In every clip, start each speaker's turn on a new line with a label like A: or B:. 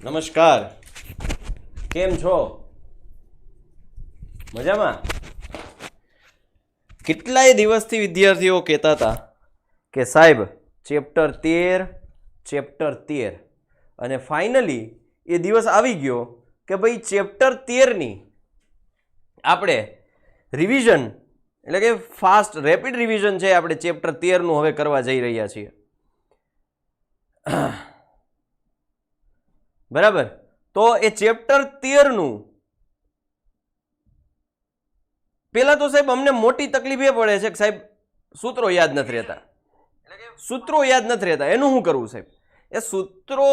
A: નમસ્કાર, કેમ છો? મજામાં? કેટલાય દિવસથી વિદ્યાર્થીઓ કહેતા હતા કે સાહેબ ચેપ્ટર 13 અને ફાઇનલી એ દિવસ આવી ગયો કે ભાઈ ચેપ્ટર 13ની આપણે રિવિઝન એટલે કે ફાસ્ટ રેપિડ રિવિઝન છે આપણે ચેપ્ટર 13નું હવે કરવા જઈ રહ્યા છીએ. બરાબર, તો એ ચેપ્ટર 13નું પેલા તો સાહેબ અમને મોટી તકલીફ એ પડે છે કે સાહેબ સૂત્રો યાદ નથી રહેતા. એનું શું કરવું સાહેબ? એ સૂત્રો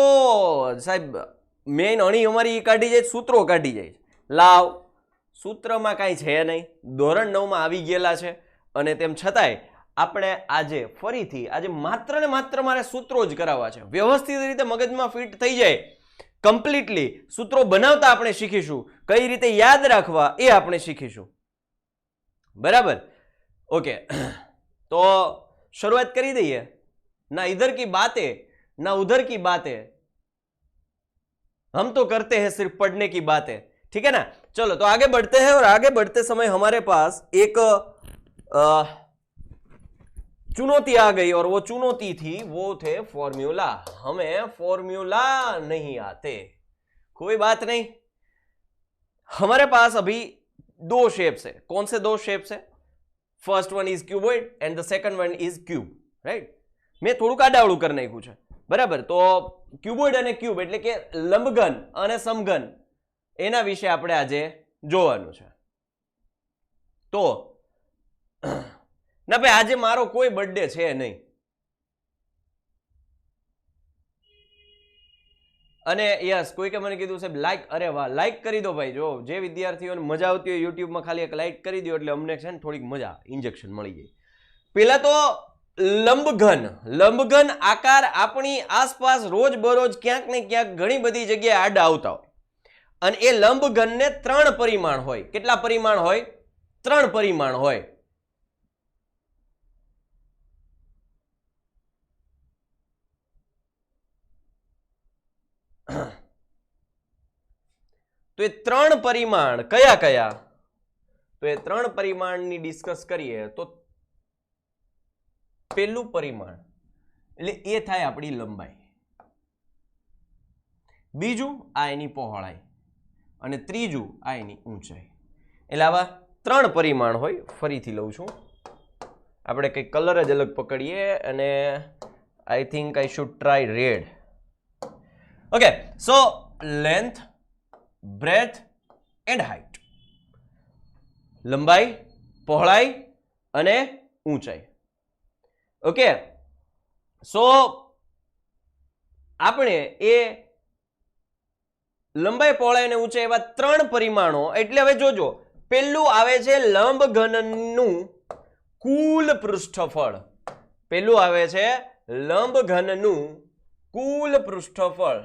A: સાહેબ મેઇન અણી અમારી કાઢી જાય, સૂત્રો કાઢી જાય. લાવ, સૂત્રમાં કાંઈ છે નહીં, ધોરણ 9માં આવી ગયેલા છે અને તેમ છતાંય આપણે આજે માત્ર ને માત્ર મારે સૂત્રો જ કરાવવા છે. વ્યવસ્થિત રીતે મગજમાં ફિટ થઈ જાય, કમ્પ્લીટલી સૂત્રો બનાવતા આપણે શીખીશું, કઈ રીતે યાદ રાખવા એ આપણે શીખીશું. બરાબર, ઓકે, તો શરૂઆત કરી દઈએ. ના ઇધર કી બાतें ना उधर की बातें, हम तो करते हैं सिर्फ पढ़ने की बातें. ठीक है ना? चलो तो आगे बढ़ते हैं और आगे बढ़ते समय हमारे पास एक चुनौती आ गई और वो चुनौती थी, वो थे फॉर्मूला. हमें फॉर्मूला नहीं आते. कोई बात नहीं, हमारे पास अभी दो शेप्स है. कौन से दो शेप्स है? First one is cuboid and the second one is cube. Right, મેં થોડુંક આડાવડું કરી નાખ્યું છે. બરાબર, તો ક્યુબોઇડ અને ક્યુબ એટલે કે લંબઘન અને સમઘન એના વિશે આપણે આજે જોવાનું છે. તો ના ભાઈ, આજે મારો કોઈ બર્થડે છે નહીં અને યસ કોઈકે મને કીધું સાહેબ લાઈક, અરે વાહ, લાઈક કરી દો ભાઈ. જો જે વિદ્યાર્થીઓને મજા આવતી હોય યુટ્યુબમાં ખાલી એક લાઈક કરી દો એટલે અમને છે ને થોડીક મજા, ઇન્જેક્શન મળી જાય. પેલા તો લંબઘન આકાર આપણી આસપાસ રોજ બરોજ ક્યાંક ને ક્યાંક ઘણી બધી જગ્યાએ આડા આવતા હોય અને એ લંબઘનને 3 પરિમાણ હોય. કેટલા પરિમાણ હોય? 3 પરિમાણ હોય. તો એ 3 પરિમાણ કયા કયા? તો એ 3 પરિમાણની ડિસ્કસ કરીએ તો પહેલું પરિમાણ એટલે એ થાય આપણી લંબાઈ, બીજું આ એની પહોળાઈ અને ત્રીજું આ એની ઊંચાઈ. એટલે આવા 3 પરિમાણ હોય. ફરીથી લઉં છું, આપણે કંઈક કલર જ અલગ પકડીએ અને I think I should try red. Okay, so length, breadth and height. લંબાઈ, પહોળાઈ અને ઊંચાઈ. ઓકે, સો આપણે એ લંબાઈ, પહોળાઈ અને ઊંચાઈ એવા 3 પરિમાણો. એટલે હવે જોજો, પહેલું આવે છે લંબઘનનું કુલ પૃષ્ઠફળ. પહેલું આવે છે લંબઘનનું કુલ પૃષ્ઠફળ.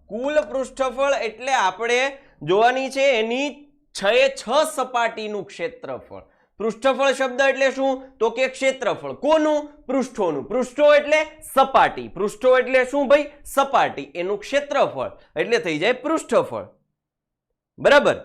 A: કુલ પૃષ્ઠફળ એટલે આપણે જોવાની છે એની 6 સપાટીનું ક્ષેત્રફળ. પૃષ્ઠફળ શબ્દ એટલે શું? તો કે ક્ષેત્રફળ. કોનું? પૃષ્ઠોનું. પૃષ્ઠો એટલે સપાટી. પૃષ્ઠો એટલે શું ભાઈ? સપાટી. એનું ક્ષેત્રફળ એટલે થઈ જાય પૃષ્ઠફળ. બરાબર,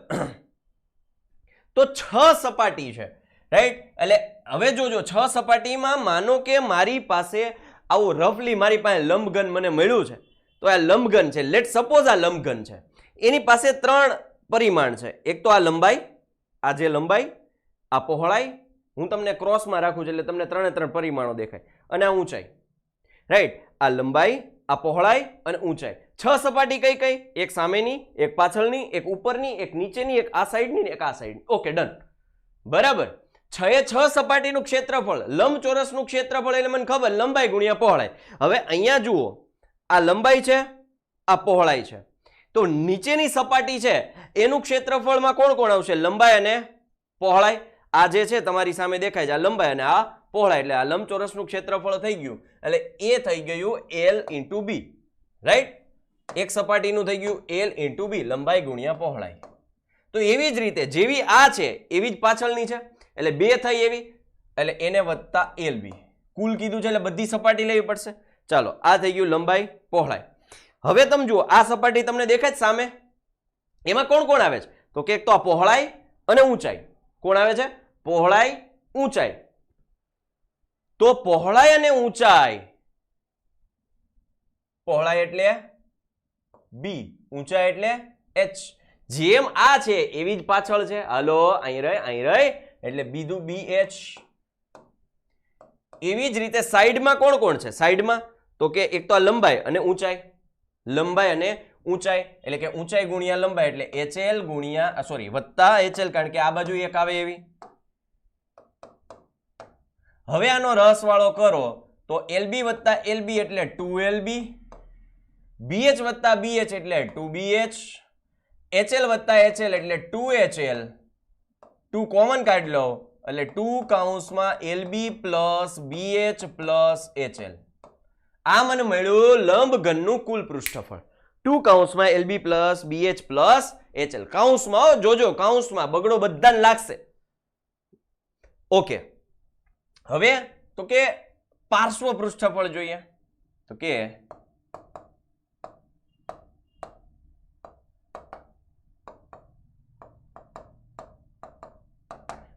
A: તો 6 સપાટી છે. રાઈટ, એટલે હવે જોજો, 6 સપાટીમાં માનો કે મારી પાસે આવું રફલી મારી પાસે લંબઘન મને મળ્યું છે. તો આ લંબઘન છે, લેટ સપોઝ આ લંબઘન છે, એની પાસે 3 પરિમાણ છે. એક તો આ લંબાઈ, આ જે લંબાઈ, આ પહોળાઈ, હું તમને ક્રોસમાં રાખું છું એટલે તમને 3 પરિમાણો દેખાય, અને આ ઊંચાઈ. રાઈટ, આ લંબાઈ, આ પહોળાઈ અને ઊંચાઈ. 6 સપાટી કઈ કઈ? એક સામેની, એક પાછળની, એક ઉપરની, એક નીચેની, એક આ સાઈડની ને એક આ સાઈડની. Okay, done. બરાબર, 6 સપાટીનું ક્ષેત્રફળ, લંબચોરસનું ક્ષેત્રફળ એટલે મને ખબર, લંબાઈ ગુણ્યા પહોળાઈ. હવે અહીંયા જુઓ, આ લંબાઈ છે, આ પહોળાઈ છે, તો નીચેની સપાટી છે એનું ક્ષેત્રફળમાં કોણ કોણ આવશે? લંબાઈ અને પહોળાઈ. આ જે છે તમારી સામે દેખાય છે, આ લંબાઈ અને આ પહોળાઈ, એટલે આ લંબચોરસનું ક્ષેત્રફળ થઈ ગયું. એટલે એ થઈ ગયું L × B. રાઈટ, એક સપાટીનું થઈ ગયું L × B, લંબાઈ ગુણ્યા પહોળાઈ. તો એવી જ રીતે જેવી આ છે એવી જ પાછળની છે, એટલે 2 થઈ એવી, એટલે એને વત્તા LB. કુલ કીધું છે એટલે બધી સપાટી લેવી પડશે. ચાલો આ થઈ ગયું લંબાઈ પહોળાઈ. હવે તમે જુઓ આ સપાટી તમને દેખાય જ સામે, એમાં કોણ કોણ આવે છે? તો કે એક તો આ પહોળાઈ અને ઊંચાઈ. કોણ આવે છે? પહોળાઈ ઊંચાઈ. તો પહોળાઈ અને ઊંચાઈ, પહોળાઈ એટલે બી, ઊંચાઈ એટલે એચ. જેમ આ છે એવી જ પાછળ છે. હાલો અહીં રહી એટલે બીજું બી એચ. એવી જ રીતે સાઈડમાં કોણ કોણ છે? સાઈડમાં તો કે એક તો આ લંબાઈ અને ઊંચાઈ, લંબાઈ અને ઊંચાઈ એટલે કે ઊંચાઈ ગુણ્યા લંબાઈ એટલે HL ગુણ્યા વત્તા HL, કારણ કે આ બાજુ એક આવે એવી. હવે આનો રસ વાળો કરો તો LB વત્તા LB એટલે 2LB, BH વત્તા BH એટલે 2BH, HL વત્તા HL એટલે 2HL. 2 કોમન કાઢી લો એટલે 2 કૌંસમાં LB plus BH plus HL. આ મને મળ્યું લંબઘનનું કુલ પૃષ્ઠફળ. 2 કૌંસમાં LB plus BH plus HL. કૌંસમાં જોજો, કૌંસમાં બગડો બધાને લાગશે. ઓકે, હવે તો કે પાર્શ્વ પૃષ્ઠફળ જોઈએ. તો કે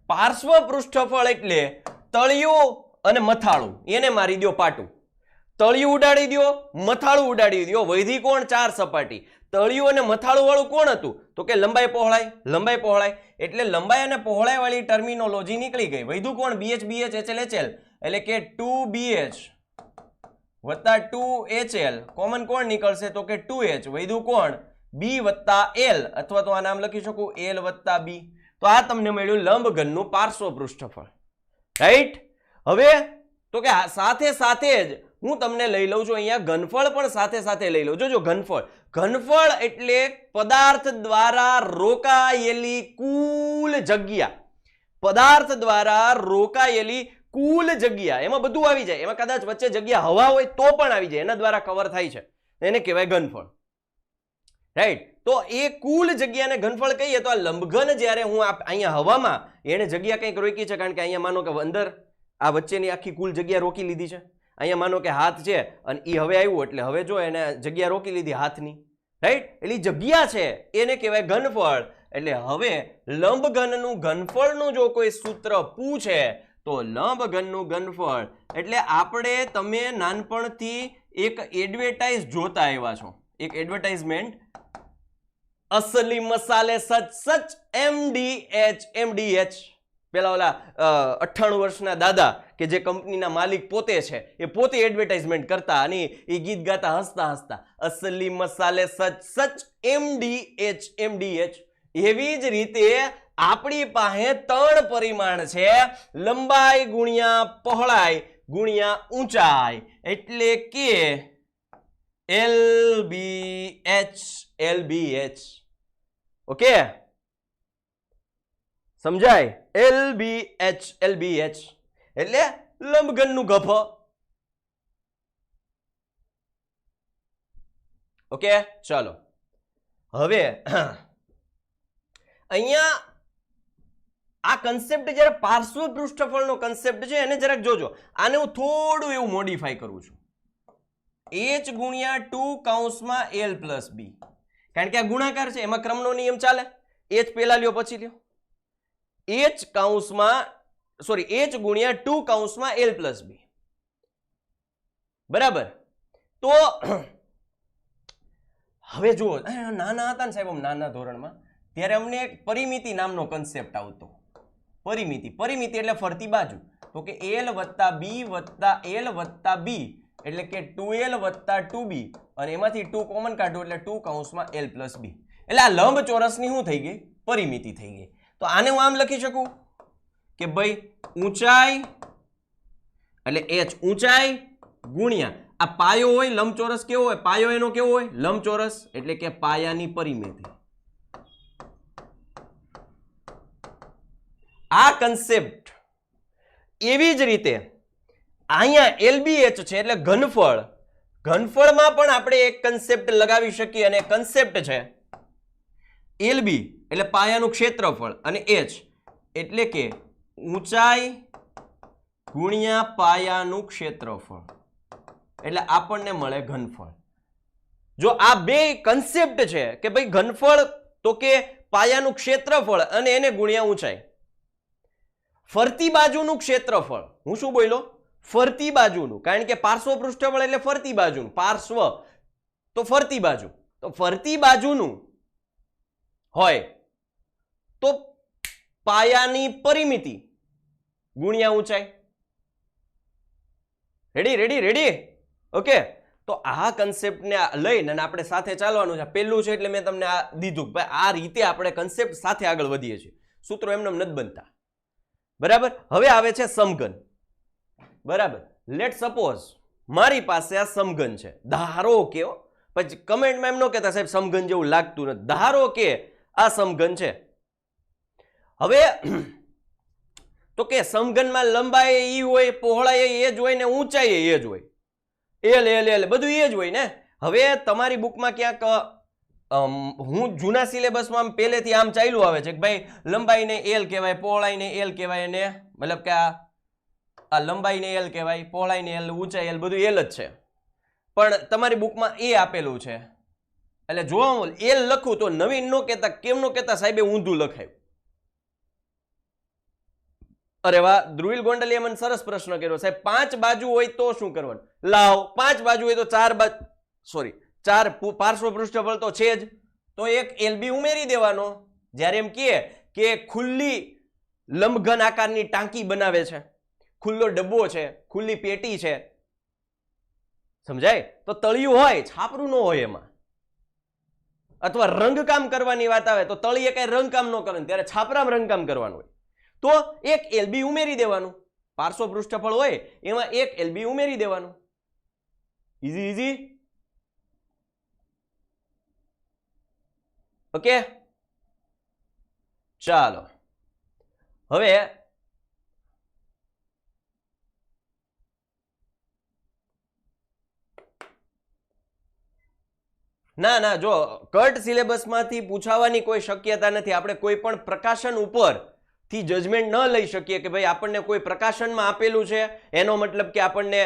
A: પાર્શ્વ પૃષ્ઠફળ એટલે તળિયું અને મથાળું, એને મારી દો પાટું. તળિયું ઉડાડી દો, મથાળું ઉડાડી દો. વૈધી કોણ? 4 સપાટી. તળિયું અને મથાળું વાળું કોણ હતું? તો કે લંબાઈ પહોળાઈ. લંબાઈ પહોળાઈ એટલે લંબાઈ અને પહોળાઈ વાળી ટર્મિનોલોજી નીકળી ગઈ. વૈધું કોણ? BH BH HL HL એટલે કે 2BH વત્તા 2HL. કોમન કોણ નીકળશે? તો કે 2H. વૈધું કોણ? B વત્તા L, અથવા તો આ નામ લખી શકું L વત્તા B. તો આ તમને મળ્યું લંબઘનનું પાર્શ્વ પૃષ્ઠફળ. રાઈટ. હવે તો કે સાથે સાથે જ હું તમને લઈ લઉં છું અહીંયા ઘનફળ પણ સાથે સાથે લઈ લઉં. જોજો ઘનફળ. ઘનફળ એટલે પદાર્થ દ્વારા રોકાયેલી કુલ જગ્યા. પદાર્થ દ્વારા રોકાયેલી કુલ જગ્યા, એમાં બધું આવી જાય. એમાં કદાચ વચ્ચે જગ્યા હવા હોય તો પણ આવી જાય, એના દ્વારા કવર થાય છે, એને કહેવાય ઘનફળ. રાઈટ. તો એ કુલ જગ્યાને ઘનફળ કહીએ તો આ લંબઘન જ્યારે હું અહીંયા હવામાં એને જગ્યા કંઈક રોકી છે, કારણ કે અહીંયા માનો કે અંદર આ વચ્ચેની આખી કુલ જગ્યા રોકી લીધી છે. અહીંયા માનો કે હાથ છે અને એ હવે આવ્યું એટલે હવે જો એને જગ્યા રોકી લીધી હાથની. રાઈટ. એટલે જગ્યા છે એને કહેવાય ઘનફળ. એટલે હવે લંબઘનનું ઘનફળનું જો કોઈ સૂત્ર પૂછે તો લંબઘનનું ઘનફળ એટલે આપણે તમે નાનપણથી એક એડવર્ટાઇઝ જોતા આવ્યા છો, એક એડવર્ટાઇઝમેન્ટ, અસલી મસાલે સચ સચ MDH. પેલા ઓલા 98 વર્ષના દાદા કે જે કંપનીના માલિક પોતે છે, એ પોતે એડવર્ટાઇઝમેન્ટ કરતા અને એ ગીત ગાતા હસતા હસતા, અસલી મસાલે સચ સચ MDH. એવી જ રીતે આપણી પાસે 3 પરિમાણ છે, લંબાઈ ગુણ્યા પહોળાઈ ગુણ્યા ઊંચાઈ એટલે કે LBH. ઓકે, સમજાય? LBH એટલે લંબઘનનું ગફ. ઓકે, ચાલો હવે અહીંયા આ કન્સેપ્ટ જ્યારે પાર્શ્વ પૃષ્ઠફળનો કન્સેપ્ટ છે એને જરાક જોજો. આને હું થોડું એવું મોડિફાઈ કરું છું. H ગુણ્યા 2 કૌંસમાં L પ્લસ B, કારણ કે આ ગુણાકાર છે, એમાં ક્રમનો નિયમ ચાલે. H પેલા લ્યો પછી લ્યો. H ગુણ્યા 2 કૌંસમાં L પ્લસ B. બરાબર. તો હવે જુઓ, નાના હતા ને સાહેબ, નાના ધોરણમાં ત્યારે અમને એક પરિમિતિ નામનો કન્સેપ્ટ આવતો. પરિમિતિ એટલે ફરતી બાજુ. તો કે L વત્તા B વત્તા L વત્તા B એટલે કે 2L વત્તા 2B, અને એમાંથી 2 કોમન કાઢો એટલે 2 કૌંસમાં L પ્લસ B. એટલે આ લંબચોરસની શું થઈ ગઈ? પરિમિતિ થઈ ગઈ. તો આને હું આમ લખી શકું કે ભાઈ ઊંચાઈ એટલે H ઊંચાઈ ગુણ્યા આ પાયો હોય, લંબચોરસ કેવો હોય? પાયો એનો કેવો હોય? લંબચોરસ એટલે કે પાયાની પરિમિતિ. આ કન્સેપ્ટ એવી જ રીતે અહીંયા LBH છે એટલે ઘનફળ. ઘનફળમાં પણ આપણે એક કન્સેપ્ટ લગાવી શકીએ, અને કન્સેપ્ટ છે LB એટલે પાયાનું ક્ષેત્રફળ અને H એટલે કે ઊંચાઈ ગુણ્યા પાયાનું ક્ષેત્રફળ એટલે આપણને મળે ઘનફળ. જો આ બે કન્સેપ્ટ છે કે ભાઈ ઘનફળ તો કે પાયાનું ક્ષેત્રફળ અને એને ગુણ્યા ઊંચાઈ. ફરતી બાજુનું ક્ષેત્રફળ, હું શું બોલ્યો? ફરતી બાજુનું, કારણ કે પાર્શ્વ પૃષ્ઠફળ એટલે ફરતી બાજુનું, પાર્શ્વ તો ફરતી બાજુ, તો ફરતી બાજુનું હોય તો પાયાની પરિમિતિ ગુણ્યા ઊંચાઈ. Ready ready ready okay. તો આ કન્સેપ્ટને લઈને આપણે સાથે ચાલવાનું છે. પહેલું છે એટલે મેં તમને આ દીધું, ભાઈ આ રીતે આપણે કન્સેપ્ટ સાથે આગળ વધીએ છીએ. સૂત્રો એમને નથી બનતા, બરાબર. હવે આવે છે સમઘન, બરાબર. લેટ સપોઝ મારી પાસે આ સમઘન છે, ધારો કે, પછી કમેન્ટમાં એમ ન કહેતા સાહેબ સમઘન જેવું લાગતું નથી, ધારો કે આ સમઘન છે. હવે તો કે સમઘનમાં લંબાઈ એ હોય, પહોળાઈ એ જ હોય ને ઊંચાઈ એ જ હોય, એલ એલ એલ બધું એ જ હોય ને. હવે તમારી બુકમાં ક્યાંક હું જૂના સિલેબસમાં પહેલેથી આમ ચાલ્યું આવે છે કે ભાઈ લંબાઈને એલ કહેવાય, પહોળાઈને એલ કહેવાય, ને મતલબ કે આ લંબાઈને એલ કહેવાય, પહોળાઈને એલ, ઊંચાઈ એલ, બધું એલ જ છે. પણ તમારી બુકમાં એ આપેલું છે, એટલે જો હું એલ લખું તો નવીન નો કહેતા, કેમ નો કહેતા સાહેબે ઊંધું લખાયું. અરે વાહ, ધ્રુવિલ ગોંડલીએ મને સરસ પ્રશ્ન કર્યો, સાહેબ 5 બાજુ હોય તો શું કરવાનું? લાવ, 5 બાજુ હોય તો 4 બાજુ, સોરી 4 પાર્શ્વ પૃષ્ઠફળ તો છે જ, તો એક એલબી ઉમેરી દેવાનો. જ્યારે એમ કે ખુલ્લી લંબઘન આકારની ટાંકી બનાવે છે, ખુલ્લો ડબ્બો છે, ખુલ્લી પેટી છે, સમજાય? તો તળિયું હોય, છાપરું ન હોય એમાં. અથવા રંગકામ કરવાની વાત આવે તો તળિયે કઈ રંગકામ ન કરે, ત્યારે છાપરામાં રંગકામ કરવાનું હોય, તો એક એલબી ઉમેરી દેવાનું. પાર્શ્વ પૃષ્ઠફળ હોય એમાં એક એલબી ઉમેરી દેવાનું. Easy easy. ઓકે, ચાલો હવે ના જો કટ સિલેબસમાંથી પૂછાવાની કોઈ શક્યતા નથી. આપણે કોઈ પણ પ્રકાશન ઉપર થી જજમેન્ટ ન લઈ શકીએ કે ભાઈ આપણને કોઈ પ્રકાશનમાં આપેલું છે એનો મતલબ કે આપણને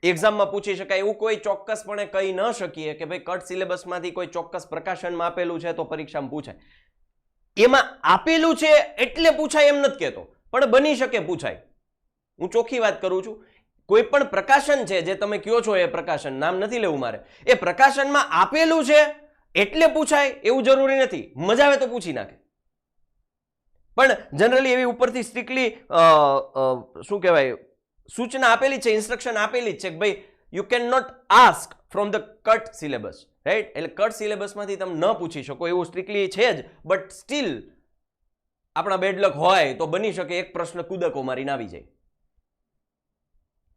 A: એક્ઝામમાં પૂછી શકાય, એવું કોઈ ચોક્કસપણે કહી ન શકીએ કે ભાઈ કટ સિલેબસમાંથી કોઈ ચોક્કસ પ્રકાશનમાં આપેલું છે તો પરીક્ષામાં પૂછાય. એમાં આપેલું છે એટલે પૂછાય એમ નથી કહેતો, પણ બની શકે પૂછાય. હું ચોખ્ખી વાત કરું છું. કોઈ પણ પ્રકાશન છે જે તમે કયો છો, એ પ્રકાશન નામ નથી લેવું મારે, એ પ્રકાશનમાં આપેલું છે એટલે પૂછાય એવું જરૂરી નથી. મજા આવે તો પૂછી નાખે, પણ જનરલી એવી ઉપરથી સ્ટ્રિક્ટલી શું કહેવાય સૂચના આપેલી છે, ઇન્સ્ટ્રક્શન આપેલી છે કે ભાઈ you can not ask from the cut syllabus, right? એટલે કટ સિલેબસમાંથી તમે ન પૂછી શકો એવું સ્ટ્રિક્ટલી છે જ, બટ સ્ટીલ આપણા બેડલક હોય તો બની શકે એક પ્રશ્ન કૂદકો મારીને આવી જાય.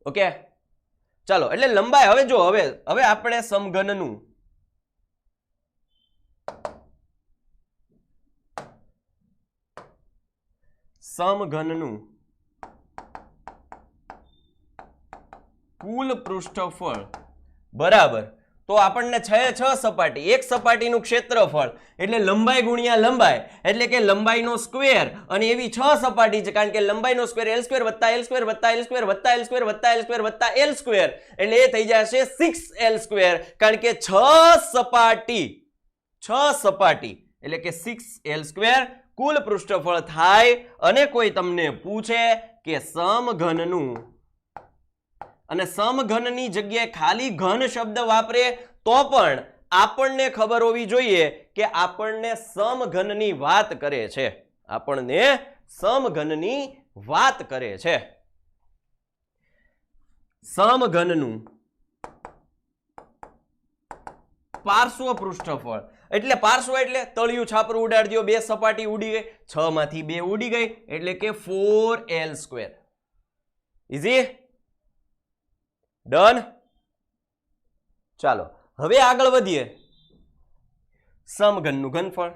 A: ઓકે, ચાલો. એટલે લંબાઈ, હવે જો હવે આપણે સમઘનનું કુલ પૃષ્ઠફળ બરાબર, તો આપણને 6 સપાટી, એક સપાટીનું ક્ષેત્રફળ એટલે લંબાઈ ગુણ્યા લંબાઈ, એટલે કે લંબાઈનો સ્ક્વેર, અને એવી 6 સપાટી છે કારણ કે લંબાઈનો સ્ક્વેર L સ્ક્વેર વત્તા L સ્ક્વેર વત્તા L સ્ક્વેર વત્તા L સ્ક્વેર વત્તા L સ્ક્વેર વત્તા L સ્ક્વેર, એટલે એ થઈ જશે 6L સ્ક્વેર, કારણ કે 6 સપાટી એટલે કે 6L સ્ક્વેર કુલ પૃષ્ઠફળ થાય. અને કોઈ તમને પૂછે કે સમઘનનું, અને સમઘનની જગ્યાએ ખાલી ઘન શબ્દ વાપરે તો પણ આપણને ખબર હોવી જોઈએ કે આપણને સમઘનની વાત કરે છે, આપણને સમઘનની વાત કરે છે. સમઘનનું પાર્શ્વ પૃષ્ઠફળ એટલે પાર્શ્વ એટલે તળિયું છાપરું ઉડાડી દો, 2 સપાટી ઉડી ગઈ, 6 માંથી 2 ઉડી ગઈ, એટલે કે 4L સ્ક્વેર. Easy, done. ચાલો હવે આગળ વધીએ. સમઘનનું ઘનફળ.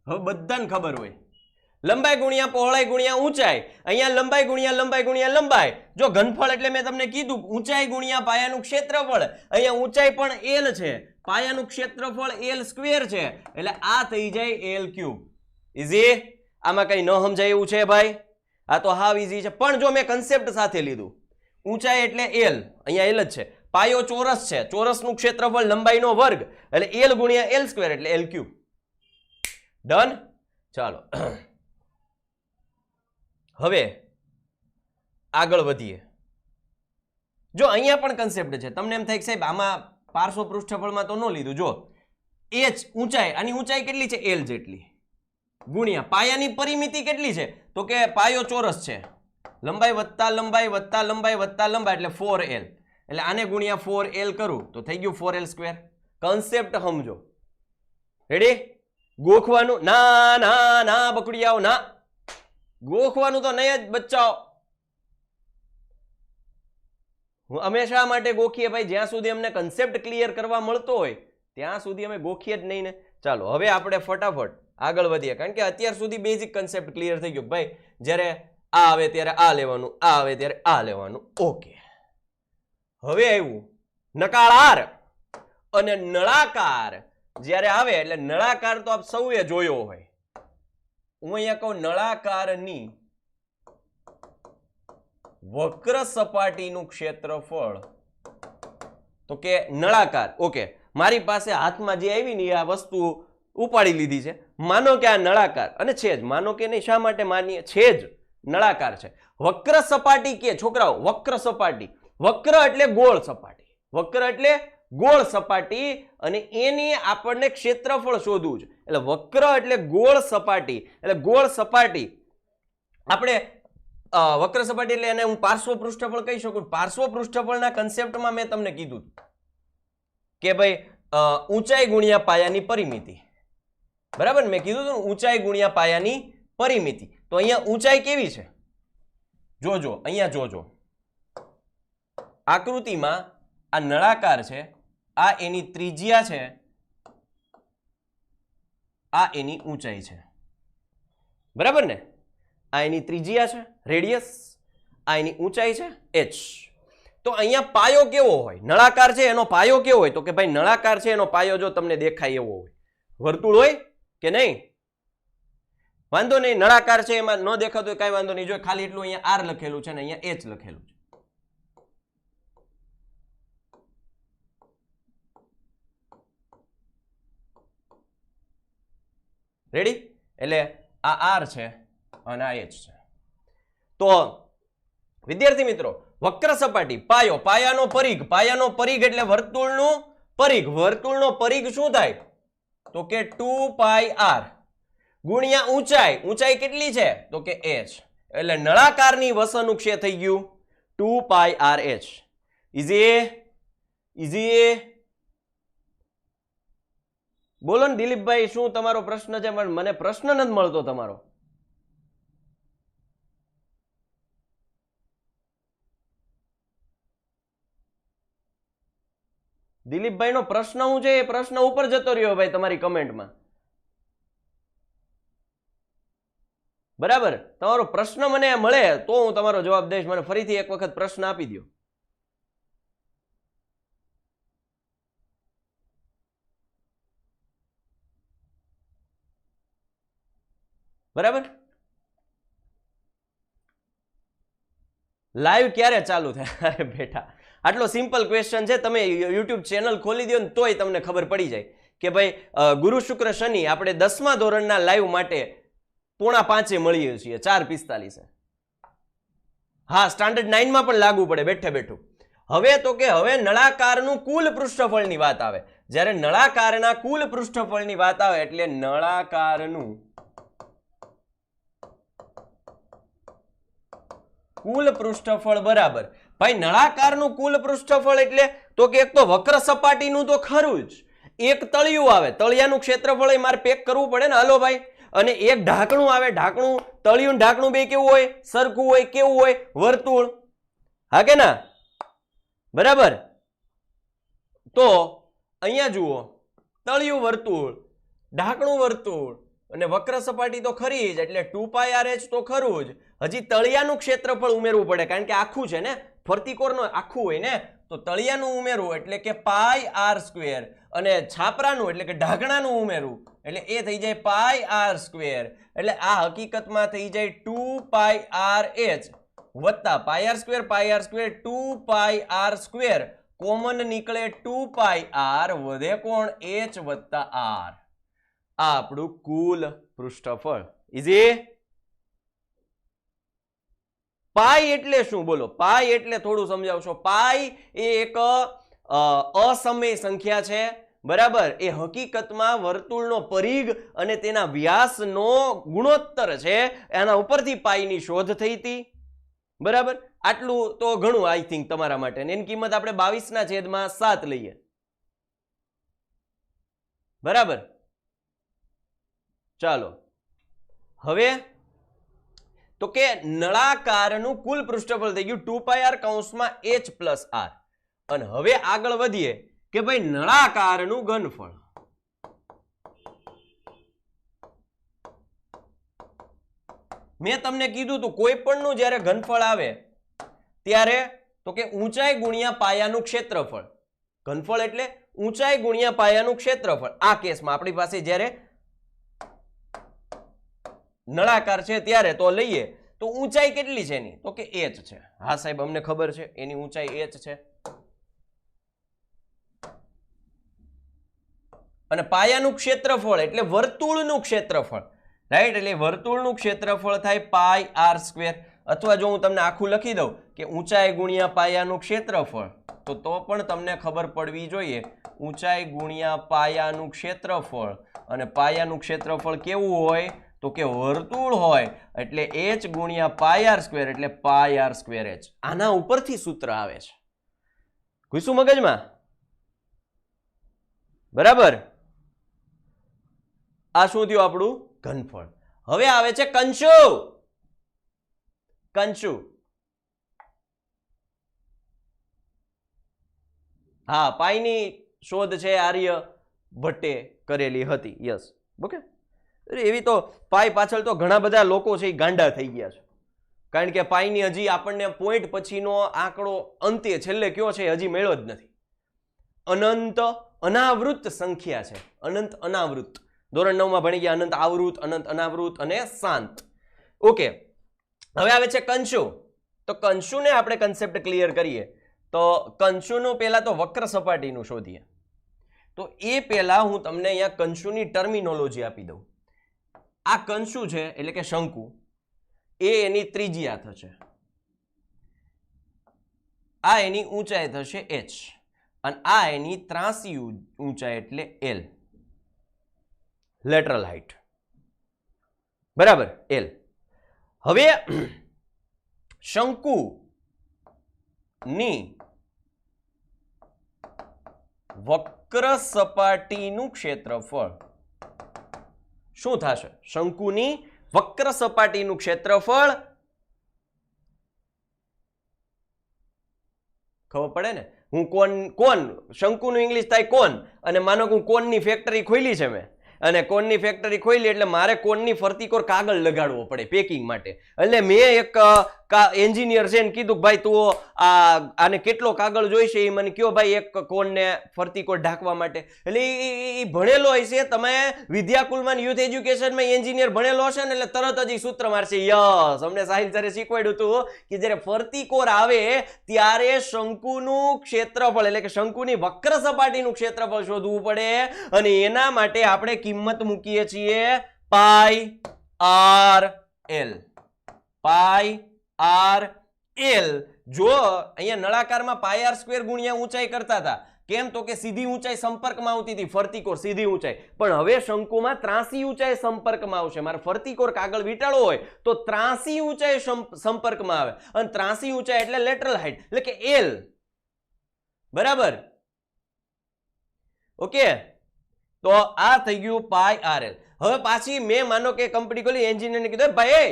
A: હવે બધાને ખબર હોય લંબાઈ ગુણ્યા પહોળાઈ ગુણ્યા ઊંચાઈ. અહીંયા લંબાઈ ગુણ્યા લંબાઈ ગુણ્યા લંબાઈ. જો ઘનફળ એટલે મેં તમને કીધું ઊંચાઈ ગુણ્યા પાયાનું ક્ષેત્રફળ. અહીંયા ઊંચાઈ પણ l છે, પાયાનું ક્ષેત્રફળ l સ્ક્વેર છે, એટલે આ થઈ જાય l ક્યુબ. ઈઝી? આમાં કઈ ન સમજાય એવું છે ભાઈ? આ તો હાવ ઈઝી છે. પણ જો મેં કન્સેપ્ટ સાથે લીધું, ઊંચાઈ એટલે l, અહીંયા l જ છે, પાયો ચોરસ છે, ચોરસનું ક્ષેત્રફળ લંબાઈનો વર્ગ, એટલે l ગુણ્યા l સ્ક્વેર એટલે l ક્યુબ. ડન? ચાલો હવે આગળ વધીએ. જો અહીંયા પણ કન્સેપ્ટ છે. તમને એમ થાય કે સાહેબ આમાં પાર્શ્વ પૃષ્ઠફળમાં તો ન લીધું. જો h ઊંચાઈ, આની ઊંચાઈ કેટલી છે? l જેટલી, ગુણ્યા પાયાની પરિમિતિ કેટલી છે? તો કે પાયો ચોરસ છે, લંબાઈ વત્તા લંબાઈ વત્તા લંબાઈ વત્તા લંબાઈ એટલે 4l, એટલે આને ગુણ્યા 4l કરું તો થઈ ગયું 4l સ્ક્વેર. કન્સેપ્ટ સમજો. રેડી? ગોખવાનું ના ના ના બકડીયાઓ ના, ગોખવાનું તો નહીં જ બચ્ચાઓ. હું હંમેશા માટે ગોખીએ ભાઈ, જ્યાં સુધી અમને કન્સેપ્ટ ક્લિયર કરવા મળતો હોય ત્યાં સુધી અમે ગોખીએ જ નહીં ને. ચાલો હવે આપણે ફટાફટ આગળ વધીએ, કારણ કે અત્યાર સુધી બેઝિક કન્સેપ્ટ ક્લિયર થઈ ગયો ભાઈ. જ્યારે આ આવે ત્યારે આ લેવાનું, આ આવે ત્યારે આ લેવાનું. ઓકે, હવે આવ્યું નળાકાર અને નળાકાર. જ્યારે આવે એટલે નળાકાર તો આપ સૌએ જોયો હોય. હું અહીંયા કહું નળાકારની વક્ર સપાટીનું ક્ષેત્રફળ, તો કે નળાકાર. ઓકે, મારી પાસે હાથમાં જે આવી ને આ વસ્તુ ઉપાડી લીધી છે. માનો કે આ નળાકાર, અને છે જ, માનો કે નહીં, શા માટે માનીએ? છે જ, નળાકાર છે. વક્ર સપાટી કે છોકરાઓ, વક્ર સપાટી. વક્ર એટલે ગોળ સપાટી, વક્ર એટલે ગોળ સપાટી, અને એની આપણને ક્ષેત્રફળ શોધવું છે. એટલે વક્ર એટલે ગોળ સપાટી, એટલે ગોળ સપાટી આપણે વક્ર સપાટી એટલે એને હું પાર્શ્વ પૃષ્ઠફળ કહી શકું. પાર્શ્વ પૃષ્ઠફળના કન્સેપ્ટમાં મેં તમને કીધું કે ભાઈ ઊંચાઈ ગુણ્યા પાયાની પરિમિતિ, બરાબર? મેં કીધું હતું ઊંચાઈ ગુણ્યા પાયાની પરિમિતિ. તો અહીંયા ઊંચાઈ કેવી છે? જોજો, અહીંયા જોજો, આકૃતિમાં આ નળાકાર છે, આ એની ત્રિજ્યા છે, આ એની ઊંચાઈ છે, બરાબર ને? આ એની ત્રિજ્યા છે, રેડિયસ, આ એની ઊંચાઈ છે h. તો અહીંયા પાયો કેવો હોય? નળાકાર છે એનો પાયો કેવો હોય? તો કે ભાઈ નળાકાર છે એનો પાયો જો તમને દેખાય એવો હોય. વર્તુળ હોય કે નહીં? વાંધો નહીં, નળાકાર છે એમાં ન દેખાતો હોય કાંઈ વાંધો નહીં. જો ખાલી એટલું અહીંયા r લખેલું છે ને અહીંયા h લખેલું છે. રેડી? એટલે આ r છે અને આ h છે. તો વિદ્યાર્થી મિત્રો, વક્ર સપાટી, પાયો, પાયાનો પરિઘ, પાયાનો પરિઘ એટલે વર્તુળનું પરિઘ. વર્તુળનો પરિઘ શું થાય? તો કે 2πr ગુણ્યા ઊંચાઈ. ઊંચાઈ કેટલી છે? તો કે h. એટલે નળાકારની વસનનું ક્ષેત્ર થઈ ગયું 2πrh. ઈઝી? ઈઝી? બોલો ને દિલીપભાઈ, શું તમારો પ્રશ્ન છે? મને પ્રશ્ન નથી મળતો તમારો. દિલીપભાઈ નો પ્રશ્ન શું છે? એ પ્રશ્ન ઉપર જતો રહ્યો ભાઈ તમારી કમેન્ટમાં. બરાબર, તમારો પ્રશ્ન મને મળે તો હું તમારો જવાબ દઈશ. મને ફરીથી એક વખત પ્રશ્ન આપી દો. બરાબર? લાઈવ ક્યારે ચાલુ થાય? અરે બેટા, આટલો સિમ્પલ ક્વેશ્ચન છે. તમે યુટ્યુબ ચેનલ ખોલી દો ને તોય તમને ખબર પડી જાય કે ભાઈ ગુરુ શુક્ર શનિ આપણે 10મા ધોરણના લાઈવ માટે 4:45 મળીએ છીએ, 4:45. હા, સ્ટાન્ડર્ડ 9માં પણ લાગુ પડે બેઠે બેઠું. હવે તો કે હવે નળાકારનું કુલ પૃષ્ઠફળની વાત આવે. જ્યારે નળાકારના કુલ પૃષ્ઠફળની વાત આવે એટલે નળાકારનું કુલ પૃષ્ઠફળ બરાબર ભાઈ નળાકારનું કુલ પૃષ્ઠફળ એટલે તો કે એક તો વક્ર સપાટીનું તો ખરું જ, એક તળિયું આવે, તળિયાનું ક્ષેત્રફળ મારે પેક કરવું પડે ને. હાલો ભાઈ, અને એક ઢાંકણું આવે, ઢાંકણું, તળિયું ઢાંકણું બે કેવું હોય? સરખું હોય. કેવું હોય? વર્તુળ. હા કે ના? બરાબર. તો અહીંયા જુઓ, તળિયું વર્તુળ, ઢાંકણું વર્તુળ, અને વક્ર સપાટી તો ખરી જ, એટલે 2πrh તો ખરું જ. હજી તળિયાનું ક્ષેત્રફળ ઉમેરવું પડે, કારણ કે આખું છે ને, ફરતી કોરનો આખું હોય ને, તો તળિયાનું ઉમેરવું એટલે કે πr², અને છાપરાનું એટલે કે ઢાંકણાનું ઉમેરવું એટલે એ થઈ જાય πr². એટલે આ હકીકતમાં થઈ જાય 2πrh વત્તા πr², 2πr², કોમન નીકળે 2πr, વધે કોણ? h વત્તા r. આ આપણું કુલ પૃષ્ઠફળ. ઇઝી? પાઈ એટલે શું બોલો? પાઈ એટલે થોડું સમજાવશો. પાઈ એ એક અસમય સંખ્યા છે, બરાબર? એ હકીકતમાં વર્તુળનો પરિઘ અને તેના વ્યાસનો ગુણોત્તર છે, એના ઉપરથી પાઈની શોધ થઈ હતી, બરાબર? આટલું તો ઘણું આઈ થિંક તમારા માટે. એની કિંમત આપણે 22/7 લઈએ, બરાબર? ચાલો હવે તો કે નળાકારનું કુલ પૃષ્ઠફળ થઈ ગયું 2πr કૌંસમાં h પ્લસ r. અને હવે આગળ વધીએ કે ભાઈ નળાકારનું ઘનફળ. મેં તમને કીધું તું કોઈ પણનું જ્યારે ઘનફળ આવે ત્યારે તો કે ઊંચાઈ ગુણ્યા પાયાનું ક્ષેત્રફળ. ઘનફળ એટલે ઊંચાઈ ગુણ્યા પાયાનું ક્ષેત્રફળ. આ કેસમાં આપણી પાસે જ્યારે નળાકાર છે ત્યારે તો લઈએ તો ઊંચાઈ કેટલી છે એની? તો કે h છે. હા સાહેબ, અમને ખબર છે એની ઊંચાઈ h છે. અને પાયાનું ક્ષેત્રફળ એટલે વર્તુળનું ક્ષેત્રફળ, રાઈટ? એટલે વર્તુળનું ક્ષેત્રફળ થાય πr². અથવા જો હું તમને આખું લખી દઉં કે ઊંચાઈ ગુણ્યા પાયાનું ક્ષેત્રફળ, તો પણ તમને ખબર પડવી જોઈએ ઊંચાઈ ગુણ્યા પાયાનું ક્ષેત્રફળ. અને પાયાનું ક્ષેત્રફળ કેવું હોય? તો કે વર્તુળ હોય, એટલે h ગુણ્યા πr² એટલે πr²h. આના ઉપરથી સૂત્ર આવે છે. ઘૂસું મગજમાં? બરાબર? આ શું થયું આપણું ઘનફળ. હવે આવે છે કંશુ. કંશુ, હા, પાઈની શોધ છે આર્ય ભટ્ટે કરેલી હતી. Yes, okay. એવી તો પાઈ પાછળ તો ઘણા બધા લોકો છે એ ગાંડા થઈ ગયા છે, કારણ કે પાઈની હજી આપણને પોઈન્ટ પછીનો આંકડો અંતે છેલ્લે કયો છે હજી મળ્યો જ નથી. અનંત અનાવૃત સંખ્યા છે, અનંત અનાવૃત. ધોરણ 9 માં ભણી ગયા અનંત આવૃત, અનંત અનાવૃત અને શાંત. ઓકે, હવે આવે છે કંશુ. તો કંશુને આપણે કન્સેપ્ટ ક્લિયર કરીએ તો કંશુનું પહેલા તો વક્ર સપાટીનું શોધીએ. તો એ પહેલા હું તમને અહીંયા કંશુની ટર્મિનોલોજી આપી દઉં. આ કંશુ છે એટલે કે શંકુ, એ એની ત્રિજ્યા થશે, આ એની ઊંચાઈ થશે h, અને આ એની ત્રાંસી ઊંચાઈ એટલે l, લેટરલ હાઇટ, બરાબર? l. હવે શંકુની વક્ર સપાટીનું ક્ષેત્રફળ શું થશે? શંકુની વક્ર સપાટીનું ક્ષેત્રફળ ખબર પડે ને? હું કોન શંકુનું ઇંગ્લિશ થાય કોન, અને માનો કે હું કોનની ફેક્ટરી ખોલી છે મેં, અને કોનની ફેક્ટરી ખોલી એટલે મારે કોનની ફરતી કોર કાગળ લગાડવો પડે પેકિંગ માટે. એટલે મેં એક એન્જિનિયર છે ને કીધું ભાઈ તું આને કેટલો કાગળ જોઈશે, એ મને કયો ભાઈ એક કોનને ફરતી કોર ઢાંકવા માટે. એટલે એ ભણેલો હશે, તમે વિદ્યાકુલમાં યુથ એજ્યુકેશનમાં એન્જિનિયર ભણેલો હશે ને એટલે તરત જ સૂત્ર મારશે. યસ, અમને સાહિલ સરે શીખવાડ્યું હતું કે જ્યારે ફરતી કોર આવે ત્યારે શંકુનું ક્ષેત્રફળ એટલે કે શંકુની વક્ર સપાટીનું ક્ષેત્રફળ શોધવું પડે, અને એના માટે આપણે કિંમત મૂકીએ છીએ πr_l. πr_l. જો અહીંયા નળાકારમાં πr² ગુણ્યા ઊંચાઈ કરતા હતા, કેમ? તો કે સીધી ઊંચાઈ સંપર્કમાં આવતી હતી, ફરતી કોર સીધી ઊંચાઈ. પણ હવે શંકુમાં ત્રાંસી ઊંચાઈ સંપર્કમાં આવશે. મારે ફરતી કોર કાગળ વીંટાળો હોય તો ત્રાંસી ઊંચાઈ સંપર્કમાં આવે, અને ત્રાંસી ઊંચાઈ એટલે લેટરલ હાઇટ એટલે કે l, બરાબર? ઓકે, તો આ થઈ ગયું πr_l. હવે પાછી મેં માનો કે કંપની ખોલી, એન્જિનિયરને કીધું ભાઈ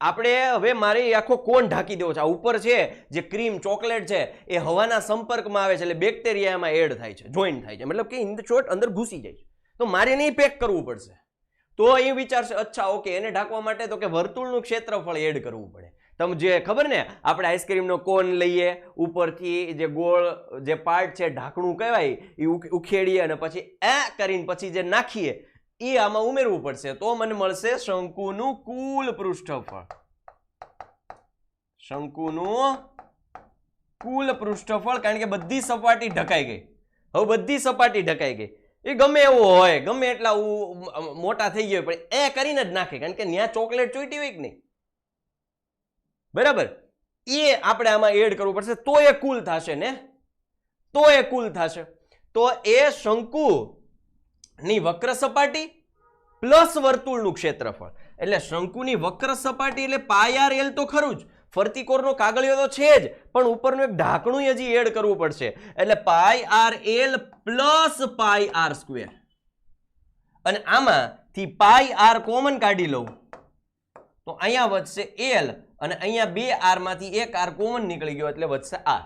A: આપણે હવે મારે આખો કોન ઢાંકી દેવો છે. આ ઉપર છે જે ક્રીમ ચોકલેટ છે એ હવાના સંપર્કમાં આવે છે એટલે બેક્ટેરિયામાં એડ થાય છે, જોઈન્ટ થાય છે, મતલબ કે ઇન ધ શોર્ટ અંદર ઘૂસી જાય છે. તો મારે નહીં પેક કરવું પડશે, તો એ વિચારશે અચ્છા ઓકે એને ઢાંકવા માટે તો કે વર્તુળનું ક્ષેત્રફળ એડ કરવું પડે. તમે જે ખબર ને આપણે આઈસ્ક્રીમનો કોન લઈએ, ઉપરથી જે ગોળ જે પાર્ટ છે ઢાંકણું કહેવાય એ ઉખેડીએ અને પછી કરીને પછી જે નાખીએ એ આમાં ઉમેરવું પડશે તો મને મળશે શંકુનું કુલ પૃષ્ઠફળ. શંકુનું કુલ પૃષ્ઠફળ, કારણ કે બધી સપાટી ઢકાઈ ગઈ. હવે બધી સપાટી ઢકાઈ ગઈ, એ ગમે એવું હોય, ગમે એટલા મોટા થઈ ગયો પણ એ કરીને જ નાખે, કારણ કે ત્યાં ચોકલેટ ચોઈટી હોય કે નહીં, બરાબર? એ આપણે આમાં એડ કરવું પડશે તો એ કુલ થશે ને, તો એ કુલ થશે. તો એ શંકુ ની વક્ર સપાટી પ્લસ વર્તુળનું ક્ષેત્રફળ, એટલે શંકુની વક્ર સપાટી એટલે પાય આર એલ તો ખરું જ, ફરતી કોરનો કાગળિયો તો છે જ, પણ ઉપરનું એક ઢાંકણું હજી એડ કરવું પડશે, એટલે pi R L plus pi R square. અને આમાંથી પાય આર કોમન કાઢી લઉં તો અહીંયા વધશે એલ, અને અહીંયા બે આર માંથી એક આર કોમન નીકળી ગયો એટલે વધશે આર.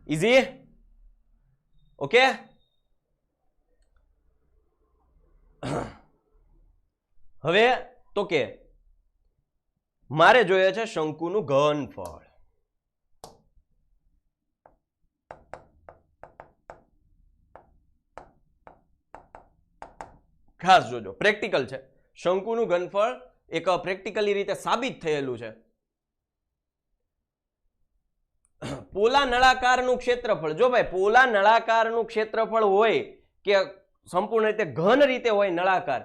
A: ઇઝી? ઓકે. હવે તો કે મારે જોઈએ છે શંકુનું ઘનફળ. ખાસ જોજો, પ્રેક્ટિકલ છે. શંકુનું ઘનફળ એક પ્રેક્ટિકલી રીતે સાબિત થયેલું છે. પોલા નળાકારનું ક્ષેત્રફળ, જો ભાઈ પોલા નળાકારનું ક્ષેત્રફળ હોય કે સંપૂર્ણ રીતે ઘન રીતે હોય નળાકાર,